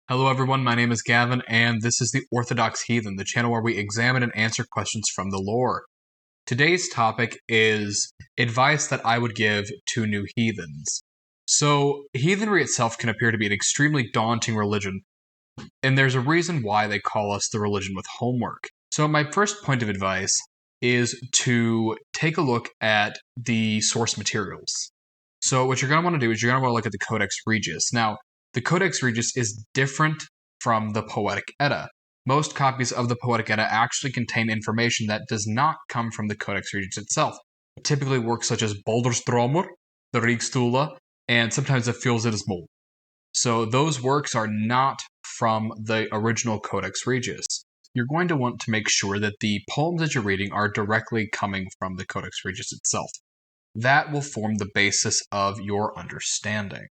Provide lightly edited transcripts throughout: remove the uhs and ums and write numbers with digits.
Hello everyone, my name is Gavin, and this is the Orthodox Heathen, the channel where we examine and answer questions from the lore. Today's topic is advice that I would give to new heathens. So, heathenry itself can appear to be an extremely daunting religion, and there's a reason why they call us the religion with homework. So, my first point of advice is to take a look at the source materials. So, what you're going to want to do is you're going to want to look at the Codex Regius. Now, the Codex Regius is different from the Poetic Edda. Most copies of the Poetic Edda actually contain information that does not come from the Codex Regius itself. Typically, works such as Baldersdrömur, the Ríkistula, and sometimes the Fjölsættismál. So those works are not from the original Codex Regius. You're going to want to make sure that the poems that you're reading are directly coming from the Codex Regius itself. That will form the basis of your understanding.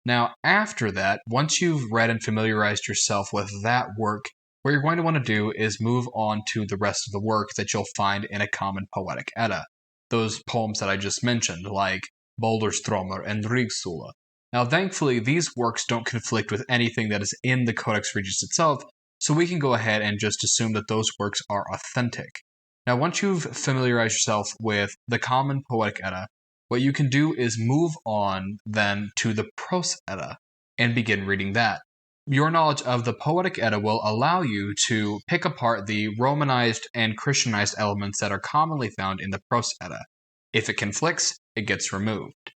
Now, after that, once you've read and familiarized yourself with that work, what you're going to want to do is move on to the rest of the work that you'll find in a common poetic Edda. Those poems that I just mentioned, like Baldersdrömur and Ríkistula. Now, thankfully, these works don't conflict with anything that is in the Codex Regius itself, so we can go ahead and just assume that those works are authentic. Now, once you've familiarized yourself with the common poetic Edda, what you can do is move on then to the Prose Edda and begin reading that. Your knowledge of the Poetic Edda will allow you to pick apart the Romanized and Christianized elements that are commonly found in the Prose Edda. If it conflicts, it gets removed.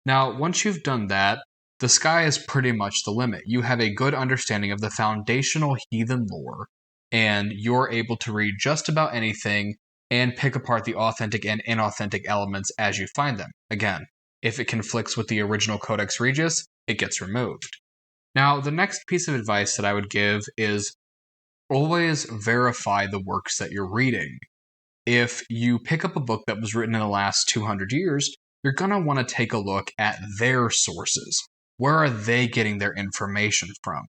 Now, once you've done that, the sky is pretty much the limit. You have a good understanding of the foundational heathen lore, and you're able to read just about anything and pick apart the authentic and inauthentic elements as you find them. Again, if it conflicts with the original Codex Regius, it gets removed. Now, the next piece of advice that I would give is always verify the works that you're reading. If you pick up a book that was written in the last 200 years, you're going to want to take a look at their sources. Where are they getting their information from?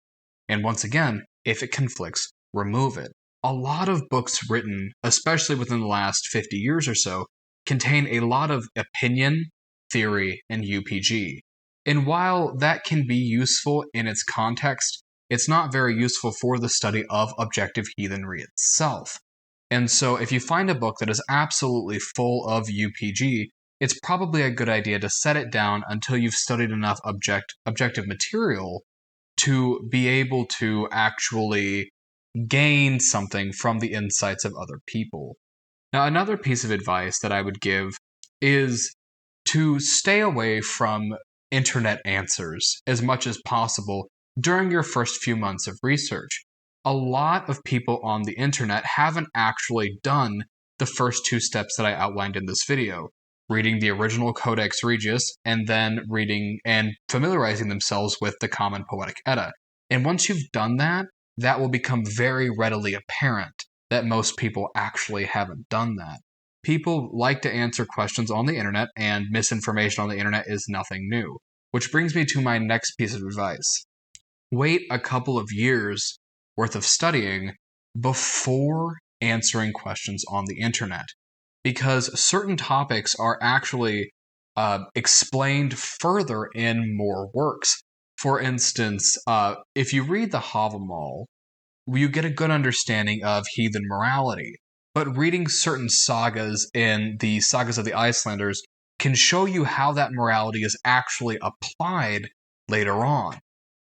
And once again, if it conflicts, remove it. A lot of books written, especially within the last 50 years or so, contain a lot of opinion, theory, and UPG. And while that can be useful in its context, it's not very useful for the study of objective heathenry itself. And so, if you find a book that is absolutely full of UPG, it's probably a good idea to set it down until you've studied enough objective material to be able to actually gain something from the insights of other people. Now, another piece of advice that I would give is to stay away from internet answers as much as possible during your first few months of research. A lot of people on the internet haven't actually done the first two steps that I outlined in this video, reading the original Codex Regius and then reading and familiarizing themselves with the common poetic Edda. And once you've done that, that will become very readily apparent that most people actually haven't done that. People like to answer questions on the internet, and misinformation on the internet is nothing new. Which brings me to my next piece of advice. Wait a couple of years worth of studying before answering questions on the internet, because certain topics are actually explained further in more works. For instance, if you read the Havamal, you get a good understanding of heathen morality. But reading certain sagas in the sagas of the Icelanders can show you how that morality is actually applied later on.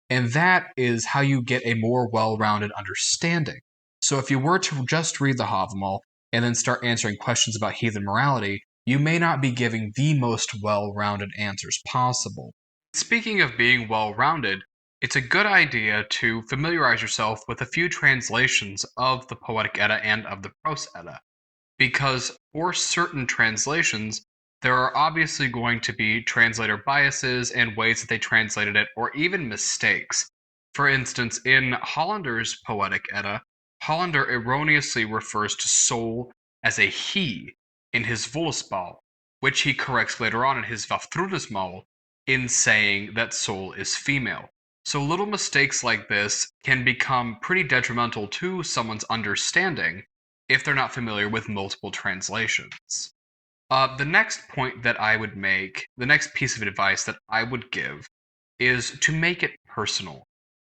And that is how you get a more well-rounded understanding. So if you were to just read the Havamal and then start answering questions about heathen morality, you may not be giving the most well-rounded answers possible. Speaking of being well-rounded, it's a good idea to familiarize yourself with a few translations of the Poetic Edda and of the Prose Edda, because for certain translations, there are obviously going to be translator biases and ways that they translated it, or even mistakes. For instance, in Hollander's Poetic Edda, Hollander erroneously refers to soul as a he in his Volusbal, which he corrects later on in his Vafthrudismal in saying that soul is female. So little mistakes like this can become pretty detrimental to someone's understanding if they're not familiar with multiple translations. The next point that I would make, the next piece of advice that I would give, is to make it personal.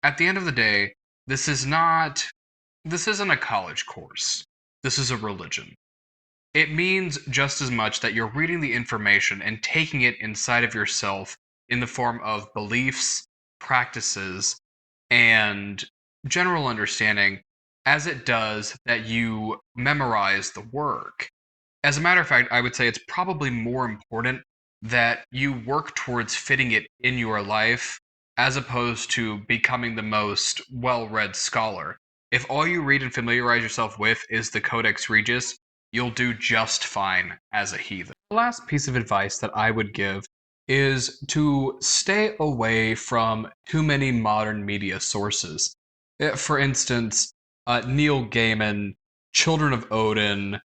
at the end of the day, this isn't a college course. This is a religion. It means just as much that you're reading the information and taking it inside of yourself in the form of beliefs, practices, and general understanding as it does that you memorize the work. As a matter of fact, I would say it's probably more important that you work towards fitting it in your life as opposed to becoming the most well read scholar. If all you read and familiarize yourself with is the Codex Regius, you'll do just fine as a heathen. The last piece of advice that I would give is to stay away from too many modern media sources. For instance, Neil Gaiman, Children of Odin,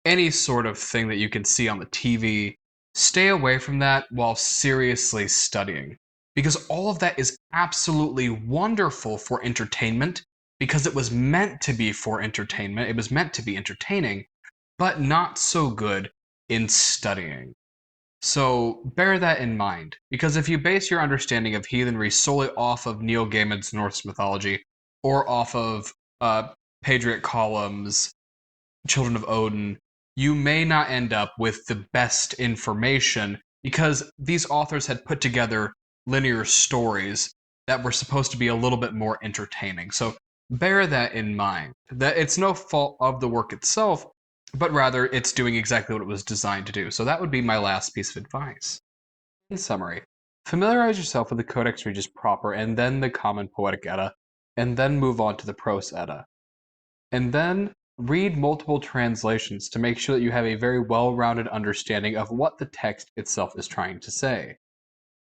any sort of thing that you can see on the TV, stay away from that while seriously studying. Because all of that is absolutely wonderful for entertainment, because it was meant to be for entertainment, it was meant to be entertaining, but not so good in studying. So bear that in mind, because if you base your understanding of heathenry solely off of Neil Gaiman's Norse mythology, or off of Patriot Column's Children of Odin, you may not end up with the best information because these authors had put together linear stories that were supposed to be a little bit more entertaining. So bear that in mind. That it's no fault of the work itself, but rather it's doing exactly what it was designed to do. So that would be my last piece of advice. In summary, familiarize yourself with the Codex Regius proper and then the Common Poetic Edda, and then move on to the Prose Edda. And then read multiple translations to make sure that you have a very well-rounded understanding of what the text itself is trying to say.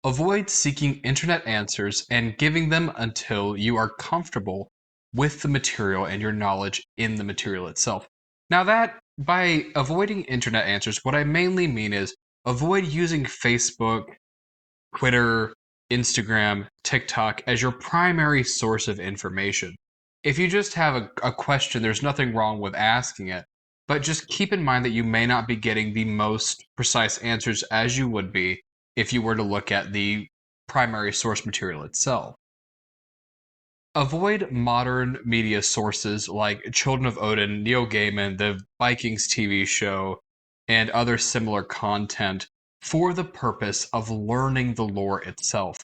Avoid seeking internet answers and giving them until you are comfortable with the material and your knowledge in the material itself. Now that, by avoiding internet answers, what I mainly mean is avoid using Facebook, Twitter, Instagram, TikTok as your primary source of information. If you just have a question, there's nothing wrong with asking it, but just keep in mind that you may not be getting the most precise answers as you would be if you were to look at the primary source material itself. Avoid modern media sources like Children of Odin, Neil Gaiman, the Vikings TV show, and other similar content for the purpose of learning the lore itself.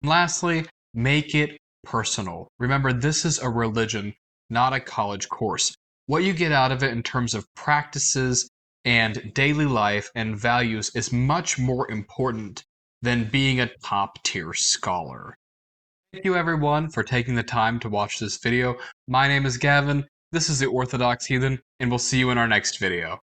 And lastly, make it personal. Remember, this is a religion, not a college course. What you get out of it in terms of practices and daily life and values is much more important than being a top tier scholar. Thank you everyone for taking the time to watch this video. My name is Gavin, this is the Orthodox Heathen, and we'll see you in our next video.